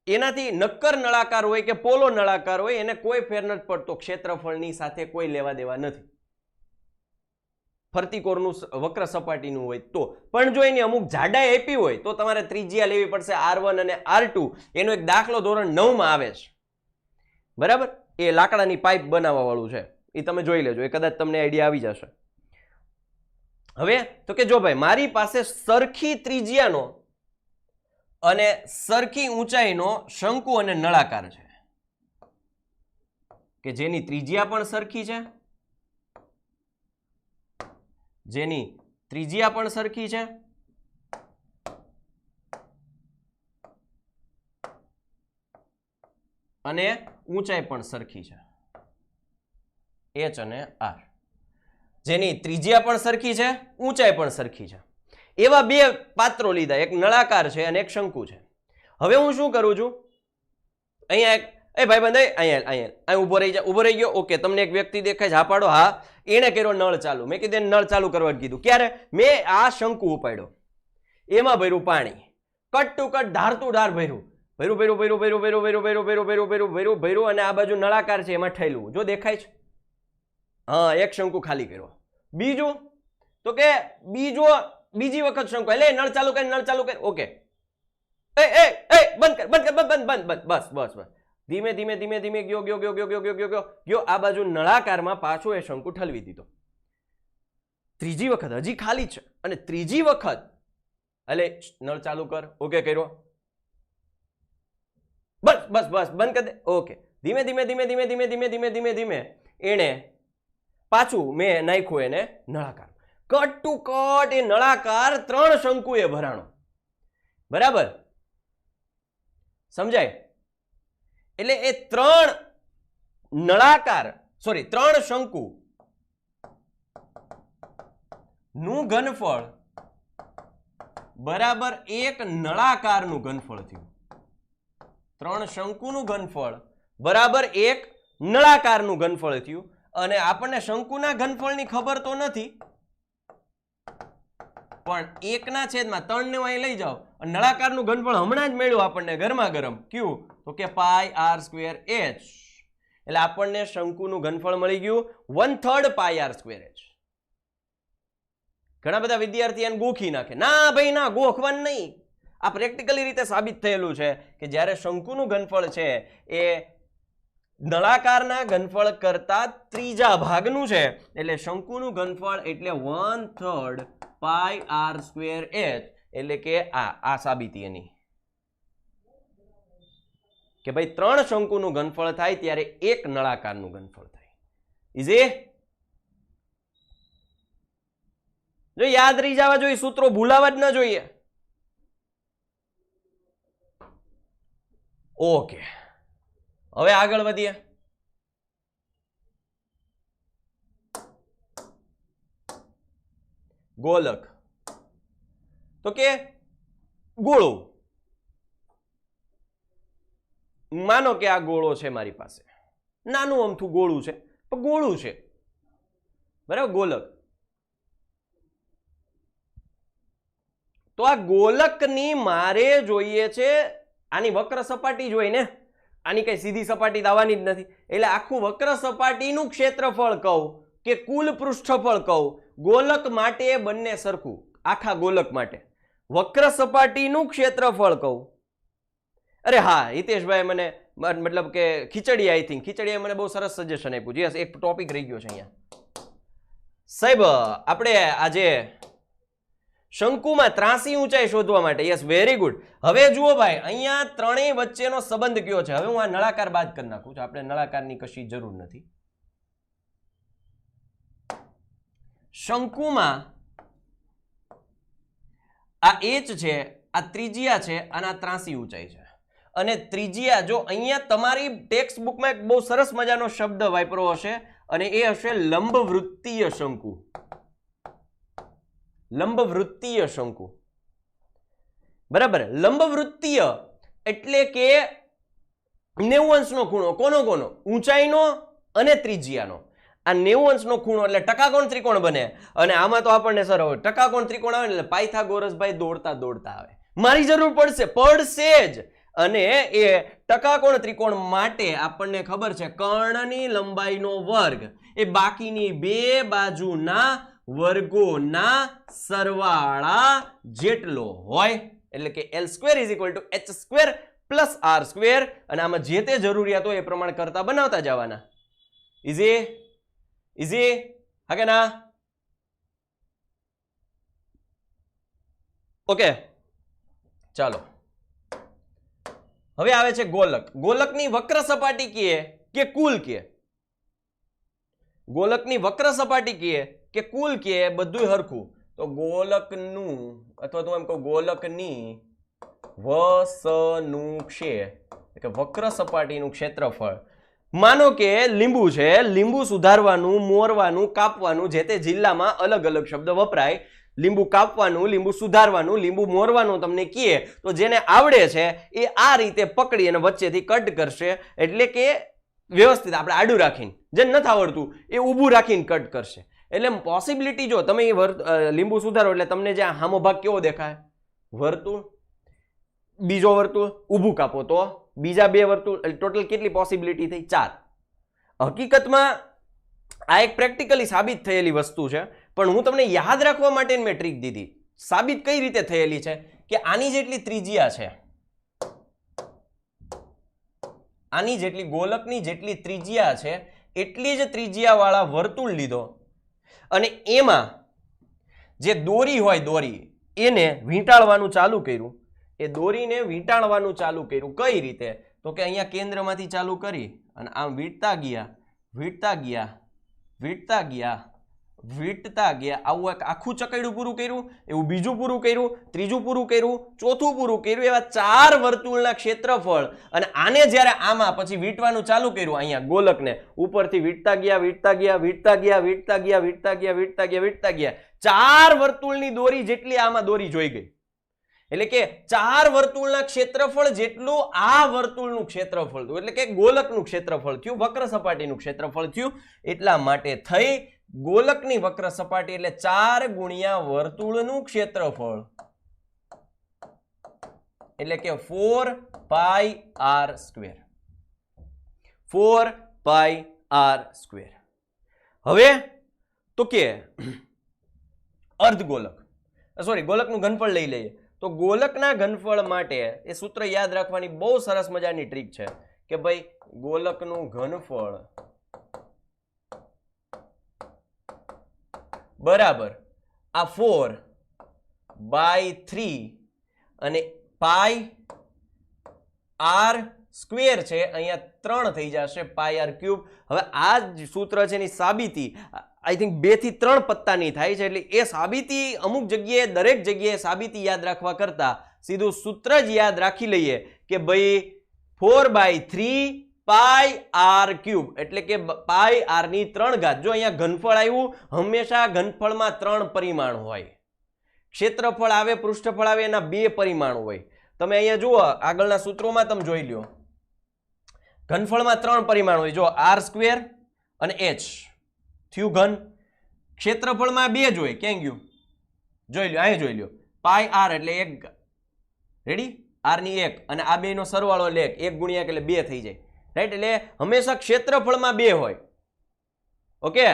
A: એનાથી નક્કર નળાકાર હોય કે પોલો નળાકાર હોય એને કોઈ ફેર નથી પડતો, ક્ષેત્રફળની સાથે કોઈ લેવા દેવા નથી. ફરતી કોરનું વક્ર સપાટીનું હોય તો પણ જો એની અમુક જાડાઈ આપી હોય તો તમારે ત્રિજ્યા લેવી પડશે R1 અને R2. એનો એક દાખલો ધોરણ 9 માં આવે છે, બરાબર? એ લાકડાની પાઇપ બનાવવા વાળું છે, એ તમે જોઈ લેજો, એ કદાચ તમને આઈડિયા આવી જશે. હવે તો કે જો ભાઈ મારી પાસે સરખી ત્રિજ્યાનો અને સરખી ઊંચાઈનો શંકુ અને નળાકાર છે, કે જેની ત્રિજ્યા પણ સરખી છે, જેની ત્રિજ્યા પણ સરખી છે અને ઊંચાઈ પણ સરખી છે, h અને r. જેની ત્રિજ્યા પણ સરખી છે, ઊંચાઈ પણ સરખી છે, એવા બે પાત્રો લીધા, એક નળાકાર છે અને એક શંકુ છે. હવે હું શું કરું છું, અહીંયા એક એ ભાઈબંધ અહીંયા ઉભો રહી ગયો. ઓકે, તમને એક વ્યક્તિ દેખાય, હા પાડો. હા, એને કર્યો નળ ચાલુ. મેં કીધું નળ ચાલુ કરવાનું કીધું. ક્યારે? મેં આ શંકુ ઉપાડ્યો, એમાં ભર્યું પાણી, કટ ટુ કટ ધાર ટુ ધાર ભર્યું, ભર્યું અને આ બાજુ નળાકાર છે એમાં ઠેલું. જો દેખાય છે? હા, એક શંકુ ખાલી કર્યો. બીજું તો કે બીજી વખત શંકુ, એટલે નળ ચાલુ કરી, નળ ચાલુ કરી. ઓકે, બંધ કર, બસ બસ બસ. ધીમે ધીમે ધીમે ધીમે ગયો આ બાજુ નળાકારમાં પાછો એ શંકુ ઠલવી દીધો. ત્રીજી વખત હજી ખાલી છે, અને ત્રીજી વખત એટલે નળ ચાલુ કર. ઓકે, કર્યો. બસ બસ બસ, બંધ કરી દે. ઓકે, ધીમે ધીમે ધીમે ધીમે ધીમે ધીમે ધીમે ધીમે ધીમે એને પાછું મેં નાખ્યું એને નળાકાર. કટ ટુ કટ એ નળાકાર 3 શંકુએ ભરાણો, બરાબર? સમજાય? એટલે એ 3 નળાકાર, સોરી 3 શંકુ નું ઘનફળ બરાબર એક નળાકારનું ઘનફળ થયું. 3 શંકુનું ઘનફળ બરાબર એક નળાકારનું ઘનફળ થયું. અને આપણને શંકુના ઘનફળની ખબર તો નથી, પણ 1/3 ને અહીં લઈ જાઓ, નળાકારનું ઘનફળ હમણાં જ મળ્યું આપણને ગરમા ગરમ. ક્યુ? તો કે પાય આર સ્ક્વેર h. એટલે આપણને શંકુનું ઘનફળ મળી ગયું 1/3 પાય આર સ્ક્વેર h. ઘણા બધા વિદ્યાર્થી એને ગોખી નાખે. ના ભાઈ ના, ગોખવાનું નહીં. આ પ્રેક્ટિકલી રીતે સાબિત થયેલું છે કે જ્યારે શંકુનું ઘનફળ છે એ નળાકારના ઘનફળ કરતા ત્રીજા ભાગનું છે, એટલે શંકુનું ઘનફળ એટલે 1/3 પાય આર સ્ક્વેર h. એટલે કે આ સાબિતી એની કે ભાઈ 3 શંકુનું ઘનફળ થાય ત્યારે એક નળાકારનું ઘનફળ થાય. ઇઝી? જો યાદ રહી જવા જોઈએ, સૂત્રો ભૂલાવા જ ન જોઈએ. ઓકે, હવે આગળ વધીએ. ગોલક તો કે ગોળો. માનો કે આ ગોળો છે મારી પાસે, નાનું અમથું ગોળું છે પણ ગોળું છે, બરાબર, ગોલક. તો આ ગોલકની મારે જોઈએ છે આની વક્ર સપાટી જોઈએ ને, આની કઈ સીધી સપાટી આવવાની જ નથી. એટલે આખું વક્ર સપાટીનું ક્ષેત્રફળ કહું કે કુલ પૃષ્ઠફળ કહું, ગોલક માટે બંને સરખું. આખા ગોલક માટે વક્ર સપાટીનું ક્ષેત્રફળ કહું. અરે હા, હિતેશભાઈ મને મતલબ કે ખીચડી, આઈ થિંક ખીચડીએ મને બહુ સરસ સજેશન આપ્યું. યસ, એક ટોપિક રહી ગયો છે અહીંયા. સાહેબ આપણે આજે શંકુમાં ત્રાસી ઊંચાઈ શોધવા માટે, યસ, વેરી ગુડ. હવે જુઓ ભાઈ, અહીંયા ત્રણેય વચ્ચેનો સંબંધ કયો છે. હવે હું આ નળાકાર બાદ કરી નાખું છું, આપણે નળાકારની કશી જરૂર નથી. શંકુમાં આ h છે, આ ત્રિજ્યા છે અને આ ત્રાસી ઊંચાઈ છે. અને ત્રિજ્યા, જો અહીંયા તમારી ટેક્સ્ટ બુકમાં એક બહુ સરસ મજાનો શબ્દ વાપર્યો હશે અને એ હશે લંબવૃત્તીય શંકુ. લંબવૃત્તીય શંકુ, બરાબર. લંબવૃત્તીય એટલે કે 90 અંશનો ખૂણો. કોનો? ઊંચાઈનો અને ત્રિજ્યાનો. આ 90 અંશનો ખૂણો એટલે ટકાકોણ ત્રિકોણ બને. અને આમાં તો આપણને સર ટકાકોણ ત્રિકોણ આવે એટલે પાયથાગોરસભાઈ દોડતા દોડતા આવે. મારી જરૂર પડશે જ. અને એ ટકાકોણ ત્રિકોણ માટે આપણને ખબર છે કર્ણની લંબાઈનો વર્ગ એ બાકીની બે બાજુના વર્ગોના સરવાળા જેટલો હોય. એટલે કે L² = H² + R². અને આમાં જે તે જરૂરિયાત હોય એ પ્રમાણે કરતા બનાવતા જવાના. ઇઝી હા કે ના? ઓકે, ચાલો. હવે આવે છે ગોલક. ગોલકની વક્ર સપાટી કીએ કે કુલ કીએ? ગોલકની વક્ર સપાટી કીએ કે કુલ કીએ, બધું હરખું. તો ગોલકનું અથવા તો એમ કહું ગોલકની વસનું કે વક્ર સપાટીનું ક્ષેત્રફળ. માનો કે લીંબુ છે, લીંબુ સુધારવાનું, મોરવાનું, કાપવાનું જે તે જિલ્લામાં અલગ અલગ શબ્દ વપરાય. લીંબુ કાપવાનું, લીંબુ સુધારવાનું, લીંબુ મોરવાનું તમને કીએ તો જેને આવડે છે એ આ રીતે પકડી અને વચ્ચેથી કટ કરશે. એટલે કે વ્યવસ્થિત આપણે આડું રાખીને, જેને નથી આવડતું એ ઊભું રાખીને કટ કરશે. એટલે પોસિબિલિટી, જો તમે લીંબુ સુધારો એટલે તમને જે હામો ભાગ કેવો દેખાય? વર્તુળ. બીજો વર્તુળ ઊભું કાપો તો બીજા બે વર્તુળ, ટોટલ કેટલી પોસિબિલિટી થઈ? 4. હકીકતમાં આ એક પ્રેક્ટિકલી સાબિત થયેલી વસ્તુ છે, પણ હું તમને યાદ રાખવા માટે મેં ટ્રીક દીધી. સાબિત કઈ રીતે થયેલી છે કે આની જેટલી ત્રિજ્યા છે, આની જેટલી ગોલકની જેટલી ત્રિજ્યા છે એટલી જ ત્રિજ્યા વાળા વર્તુળ લીધો અને એમાં જે દોરી હોય, દોરી એને વીંટાળવાનું ચાલુ કર્યું. એ દોરીને વીંટાળવાનું ચાલુ કર્યું કઈ રીતે? તો કે અહીંયા કેન્દ્રમાંથી ચાલુ કરી અને આમ વીંટતા ગયા, વીંટતા ગયા, વીંટતા ગયા, વીંટતા ગયા. આવું એક આખું ચકડું પૂરું કર્યું, એવું બીજું પૂરું કર્યું, ત્રીજું પૂરું કર્યું, ચોથું પૂરું કર્યું. એવા 4 વર્તુળના ક્ષેત્રફળ. અને આને જ્યારે આમાં પછી વીંટવાનું ચાલુ કર્યું, અહીંયા ગોલકને ઉપરથી વીંટતા ગયા, વીંટતા ગયા, વીંટતા ગયા, વીંટતા ગયા, વીંટતા ગયા, વીંટતા ગયા, વીંટતા ગયા. 4 વર્તુળની દોરી જેટલી આમાં દોરી જોઈ ગઈ. એટલે કે 4 વર્તુળના ક્ષેત્રફળ જેટલું આ વર્તુળનું ક્ષેત્રફળ થયું. એટલે કે ગોલકનું ક્ષેત્રફળ થયું, વક્ર સપાટીનું ક્ષેત્રફળ થયું. એટલા માટે થઈ ગોલકની વક્ર સપાટી એટલે 4 ગુણ્યા વર્તુળનું ક્ષેત્રફળ, એટલે કે 4πr². 4πr². હવે તો કે અર્ધગોલક, સોરી, ગોલકનું ઘનફળ લઈ લઈએ. તો ગોલકના ઘનફળ માટે એ સૂત્ર યાદ રાખવાની બહુ સરસ મજાની ટ્રીક છે કે ભાઈ ગોલકનું ઘનફળ બરાબર આ 4/3 અને πr² છે, અહીંયા 3 થઈ જશે, πr³. હવે આ જ સૂત્ર છે એની સાબિતી આઈ થિંક 2 થી 3 પત્તાની થાય છે. એટલે એ સાબિતી અમુક જગ્યાએ, દરેક જગ્યાએ સાબિતી યાદ રાખવા કરતા સીધું સૂત્ર જ યાદ રાખી લઈએ કે ભાઈ 4/3 પાઈ આર ક્યુબ, એટલે કે પાઈ આર ની 3 ઘાત. જો અહીંયા ઘનફળ આવ્યું, હંમેશા ઘનફળમાં 3 પરિમાણ હોય. ક્ષેત્રફળ આવે, પૃષ્ઠફળ આવે, એના 2 પરિમાણ હોય. તમે અહીંયા જુઓ, આગળના સૂત્રોમાં તમે જોઈ લ્યો, ઘનફળમાં 3 પરિમાણ હોય. જો r² અને h થયું ઘન. ક્ષેત્રફળમાં 2 જ હોય. ક્યાં ગયું? જોઈ લ્યો, અહીંયા જોઈ લ્યો, પાઈ આર એટલે 1. રેડી? r ની 1 અને આ બે નો સરવાળો એટલે 1 ગુણ્યા એટલે 2 થઈ જાય. રાઈટ? એટલે હંમેશા ક્ષેત્રફળમાં 2 હોય. ઓકે,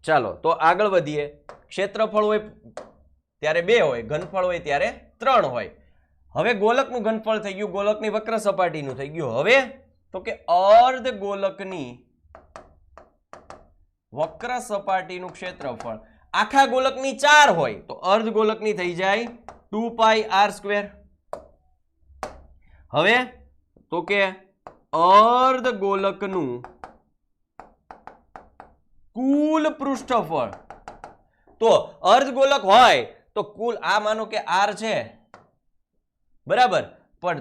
A: ચાલો તો આગળ વધીએ. ક્ષેત્રફળ હોય ત્યારે 2 હોય, ઘનફળ હોય ત્યારે 3 હોય. હવે ગોલકનું ઘનફળ થઈ ગયું, ગોલકની વક્ર સપાટીનું થઈ ગયું. હવે તો કે અર્ધ ગોલકની વક્ર સપાટીનું ક્ષેત્રફળ. આખા ગોલકની 4 હોય તો અર્ધ ગોલકની થઈ જાય 2 પાઈ r². હવે તો કે અર્ધ ગોલકનું કુલ પૃષ્ઠફળ. તો અર્ધ ગોલક હોય તો કુલ, આ માનો કે r છે, બરાબર, પણ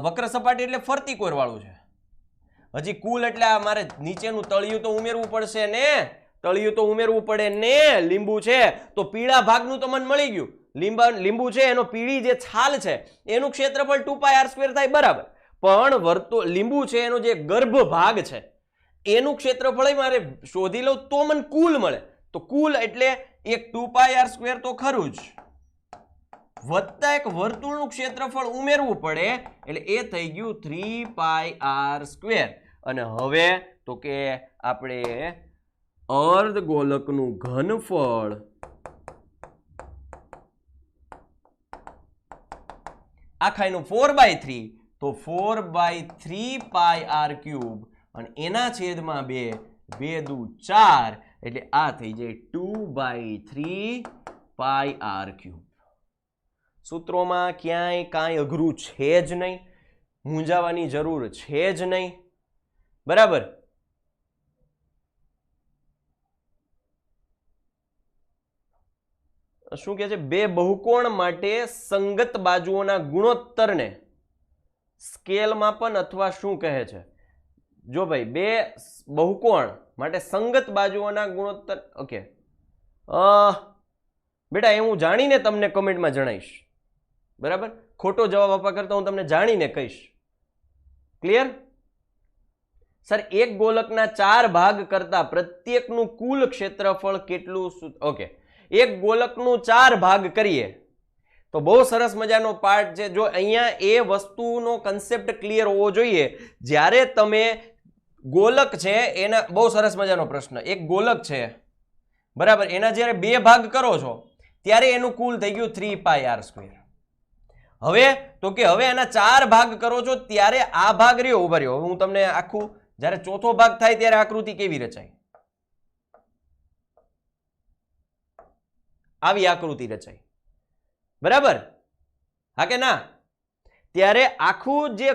A: વક્ર સપાટી એટલે ફરતી કોર વાળું છે. હજી કુલ એટલે આ મારે નીચેનું તળિયું તો ઉમેરવું પડશે ને, તળિયું તો ઉમેરવું પડે ને. લીંબુ છે તો પીળા ભાગનું તો મને મળી ગયું. લીંબુ છે એનો પીળી જે છાલ છે એનું ક્ષેત્રફળ 2 પાઈ r² થાય, બરાબર. પણ લીંબુ છે એનો જે ગર્ભ ભાગ છે એનું ક્ષેત્રફળ મારે શોધી લઉં તો મને કુલ મળે. તો કુલ એટલે એક 2 પાઈ r² તો ખરું જ, વત્તા એક વર્તુળનું ક્ષેત્રફળ ઉમેરવું પડે એટલે એ થઈ ગયું 3 પાઈ r². અને હવે તો કે આપણે અર્ધ ગોલકનું ઘનફળ આખાનું 4/3, તો 4/3 પાઈ r³ અને એના છેદમાં 2, 2 દુ 4, એટલે આ થઈ જાય 2/3 પાઈ r³. સૂત્રોમાં ક્યાંય કાંઈ અઘરું છે જ નહીં, મૂંઝાવાની જરૂર છે જ નહીં, બરાબર. શું કહે છે? બે બહુકોણ માટે સંગત બાજુઓના ગુણોત્તરને સ્કેલ માપન અથવા શું કહે છે? જો ભાઈ, બે બહુકોણ માટે સંગત બાજુઓના ગુણોત્તર. ઓકે બેટા, એ હું જાણીને તમને કમેન્ટમાં જણાવીશ, બરાબર. ખોટો જવાબ આપવા કરતા હું તમને જાણીને કહીશ. ક્લિયર? સર, એક ગોલકના 4 ભાગ કરતા પ્રત્યેકનું કુલ ક્ષેત્રફળ કેટલું? ઓકે, એક ગોલકનું 4 ભાગ કરીએ તો બહુ સરસ મજાનો પાર્ટ છે. જો અહીંયા એ વસ્તુનો કન્સેપ્ટ ક્લિયર હોવો જોઈએ. જ્યારે તમે ગોલક છે એના, બહુ સરસ મજાનો પ્રશ્ન, એક ગોલક છે, બરાબર, એના જ્યારે 2 ભાગ કરો છો ત્યારે એનું કુલ થઈ ગયું 3 પાઈ r². હવે તો કે હવે એના 4 ભાગ કરો છો ત્યારે આ ભાગ રહ્યો, ઉભા રહ્યો, હું તમને આખું, જ્યારે ચોથો ભાગ થાય ત્યારે આકૃતિ કેવી રચાય, આવી આકૃતિ રચાય, બરાબર, હા કે ના? ત્યારે આખું જે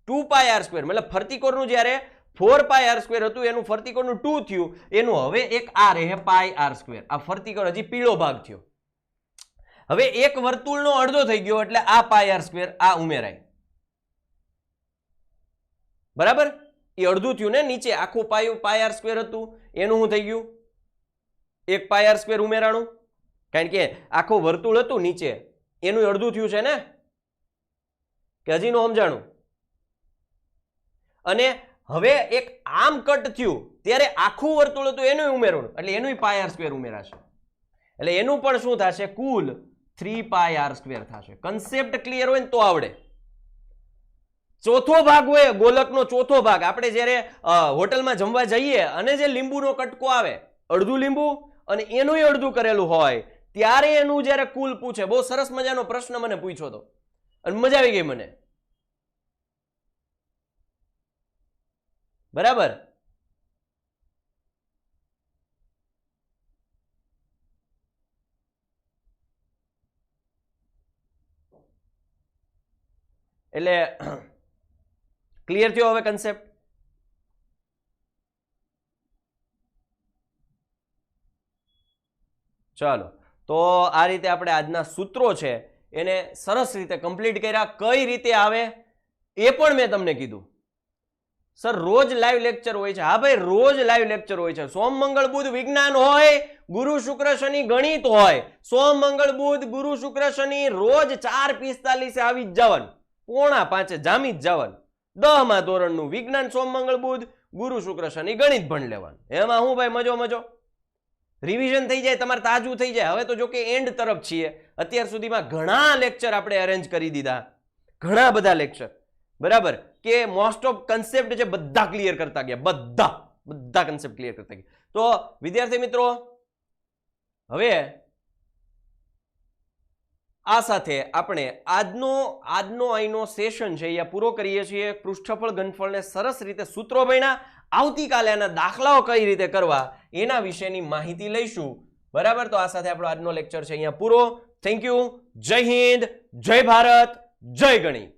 A: 2 પાઈ r², મતલબ ફરતી કોરનું જ્યારે 4 પાઈ r² હતું એનું ફરતી કોરનું 2 થયું, એનું હવે એક આ રહે પાઈ r². આ ફરતી કોર હજી પીળો ભાગ થયો. હવે એક વર્તુળનો અડધો થઈ ગયો એટલે આ પાઈ r² આ ઉમેરાય, બરાબર. એ અડધું થયું ને, નીચે આખું પાઈ r² હતું એનું શું થઈ ગયું? એક પાઈ r² ઉમેરાણું, કારણ કે આખું વર્તુળ હતું નીચે એનું અડધું થયું છે ને, કે હજી નો સમજાણું? અને હવે એક આમ કટ થયું ત્યારે આખું વર્તુળ હતું એનું ઉમેરવાનું, એટલે એનું પાઈ r² ઉમેરાશે, એટલે એનું પણ શું થશે? કુલ 3 પાઈ r² થશે. કન્સેપ્ટ ક્લિયર હોય ને તો આવડે. ચોથો ભાગ હોય ગોલકનો, ચોથો ભાગ આપણે જ્યારે હોટલમાં જમવા જઈએ અને જે લીંબુનો કટકો આવે, અડધું લીંબુ અને એનું અડધું કરેલું હોય, ત્યારે એનું જ્યારે કુલ પૂછે, બહુ સરસ મજાનો પ્રશ્ન મને પૂછ્યો હતો અને મજા આવી ગઈ મને, બરાબર. એટલે ક્લિયર થયો હવે કન્સેપ્ટ? ચાલો, તો આ રીતે આપણે આજના સૂત્રો છે એને સરસ રીતે કમ્પ્લીટ કર્યા. કઈ રીતે આવે એ પણ મેં તમને કીધું. સર રોજ લાઈવ લેક્ચર હોય છે. હા ભાઈ, રોજ લાઈવ લેક્ચર હોય છે. સોમ મંગળ બુધ વિજ્ઞાન હોય, ગુરુ શુક્ર શનિ ગણિત હોય. સોમ મંગળ બુધ ગુરુ શુક્ર શનિ રોજ 4:45 આવી જ જવાનું, 4:45 જામી જ જવાનું. 10મા ધોરણનું વિજ્ઞાન સોમ મંગળ બુધ ગુરુ શુક્ર શનિ ગણિત ભણ લેવાનું. એમાં હું ભાઈ મજો મજો રિવિઝન થઈ જાય, તમારે તાજું થઈ જાય. હવે તો જો કે એન્ડ તરફ છીએ. અત્યાર સુધીમાં ઘણા લેક્ચર આપણે અરેન્જ કરી દીધા, ઘણા બધા લેક્ચર, બરાબર, કે મોસ્ટ ઓફ કન્સેપ્ટ છે બધા ક્લિયર કરતા ગયા, બધા કન્સેપ્ટ ક્લિયર કરતા ગયા. તો વિદ્યાર્થી મિત્રો, હવે આ સાથે આપણે આજનો અહીંનો સેશન છે અહીંયા પૂરો કરીએ છીએ. પૃષ્ઠફળ ઘનફળને સરસ રીતે સૂત્રો ભણ્યા. આવતીકાલે આના દાખલાઓ કઈ રીતે કરવા એના વિશેની માહિતી લઈશું, બરાબર. તો આ સાથે આપણો આજનો લેક્ચર છે અહીંયા પૂરો. Thank you. જય હિન્દ, જય ભારત, જય ગણિત.